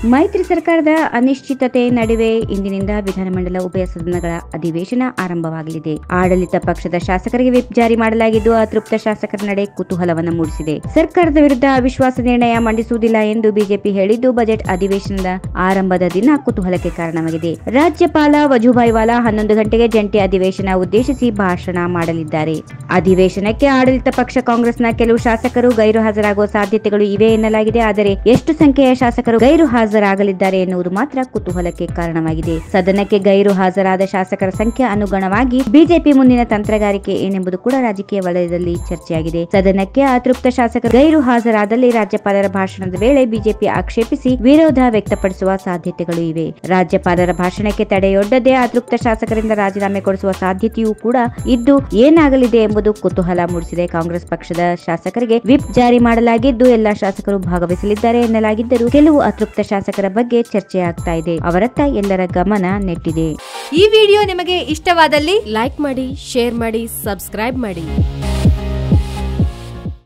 ಮೈತ್ರಿ ಸರ್ಕಾರದ ಅನಿಶ್ಚಿತತೆ ನಡುವೆ ಇಂದಿನಿಂದ ವಿಧಾನಮಂಡಲ ಉಭಯ ಸದನಗಳ ಅಧಿವೇಶನ ಆರಂಭವಾಗಲಿದೆ. ಆಡಳಿತ ಪಕ್ಷದ ಶಾಸಕರಿಗೆ ವಿಪ್ ಜಾರಿ ಮಾಡಲಾಗಿದ್ದು ಅತೃಪ್ತ ಶಾಸಕರ ನಡೆ ಕುತೂಹಲವನ್ನು ಮೂಡಿಸಿದೆ. ಸರ್ಕಾರದ ವಿರುದ್ಧ ಅವಿಶ್ವಾಸ ನಿರ್ಣಯ ಮಂಡಿಸುವುದಿಲ್ಲ ಎಂದು ಬಿಜೆಪಿ ಹೇಳಿದ್ದು ಬಜೆಟ್ ಅಧಿವೇಶನದ ಆರಂಭದ ದಿನ ಕುತೂಹಲಕ್ಕೆ ಕಾರಣವಾಗಿದೆ. ರಾಜ್ಯಪಾಲ ವಜೂಭಾಯಿ ವಾಲಾ 11 ಗಂಟೆಗೆ ಜಂಟಿ ಅಧಿವೇಶನ ಉದ್ದೇಶಿಸಿ ಭಾಷಣ ಮಾಡಲಿದ್ದಾರೆ. ಅಧಿವೇಶನಕ್ಕೆ ಆಡಳಿತ ಪಕ್ಷ ಕಾಂಗ್ರೆಸ್ನ ಕೆಲವು ಶಾಸಕರು ಗೈರು ಹಾಜರಾಗುವ ಸಾಧ್ಯತೆಗಳು ಇವೆ ಎನ್ನಲಾಗಿದೆ. ಆದರೆ ಎಷ್ಟು ಸಂಖ್ಯೆಯ ಶಾಸಕರು ಗೈರು ಹಾಜರಾಗಲಿದ್ದಾರೆ ಎನ್ನುವುದು ಮಾತ್ರ ಕುತೂಹಲಕ್ಕೆ ಕಾರಣವಾಗಿದೆ. ಸದನಕ್ಕೆ ಗೈರು ಹಾಜರಾದ ಶಾಸಕರ ಸಂಖ್ಯೆ ಅನುಗುಣವಾಗಿ ಬಿಜೆಪಿ ಮುಂದಿನ ತಂತ್ರಗಾರಿಕೆ ಏನೆಂಬುದು ಕೂಡ ರಾಜಕೀಯ ವಲಯದಲ್ಲಿ ಚರ್ಚೆಯಾಗಿದೆ. ಸದನಕ್ಕೆ ಅತೃಪ್ತ ಶಾಸಕರು ಗೈರು ಹಾಜರಾದಲ್ಲಿ ರಾಜ್ಯಪಾಲರ ಭಾಷಣದ ವೇಳೆ ಬಿಜೆಪಿ ಆಕ್ಷೇಪಿಸಿ ವಿರೋಧ ವ್ಯಕ್ತಪಡಿಸುವ ಸಾಧ್ಯತೆಗಳು ಇವೆ. ರಾಜ್ಯಪಾಲರ ಭಾಷಣಕ್ಕೆ ತಡೆಯೊಡ್ಡದೆ ಅತೃಪ್ತ ಶಾಸಕರಿಂದ ರಾಜೀನಾಮೆ ಕೊಡಿಸುವ ಸಾಧ್ಯತೆಯೂ ಕೂಡ ಇದ್ದು ಏನಾಗಲಿದೆ ಎಂಬುದು ಕುತೂಹಲ ಮೂಡಿಸಿದೆ. ಕಾಂಗ್ರೆಸ್ ಪಕ್ಷದ ಶಾಸಕರಿಗೆ ವಿಪ್ ಜಾರಿ ಮಾಡಲಾಗಿದ್ದು ಎಲ್ಲಾ ಶಾಸಕರು ಭಾಗವಹಿಸಲಿದ್ದಾರೆ ಎನ್ನಲಾಗಿದ್ದರೂ ಕೆಲವು ಅತೃಪ್ತ ಶಾಸಕರ ಬಗ್ಗೆ ಚರ್ಚೆಯಾಗ್ತಾ ಇದೆ. ಅವರತ್ತ ಎಲ್ಲರ ಗಮನ ನೆಟ್ಟಿದೆ. ಈ ವಿಡಿಯೋ ನಿಮಗೆ ಇಷ್ಟವಾದಲ್ಲಿ ಲೈಕ್ ಮಾಡಿ, ಶೇರ್ ಮಾಡಿ, ಸಬ್ಸ್ಕ್ರೈಬ್ ಮಾಡಿ.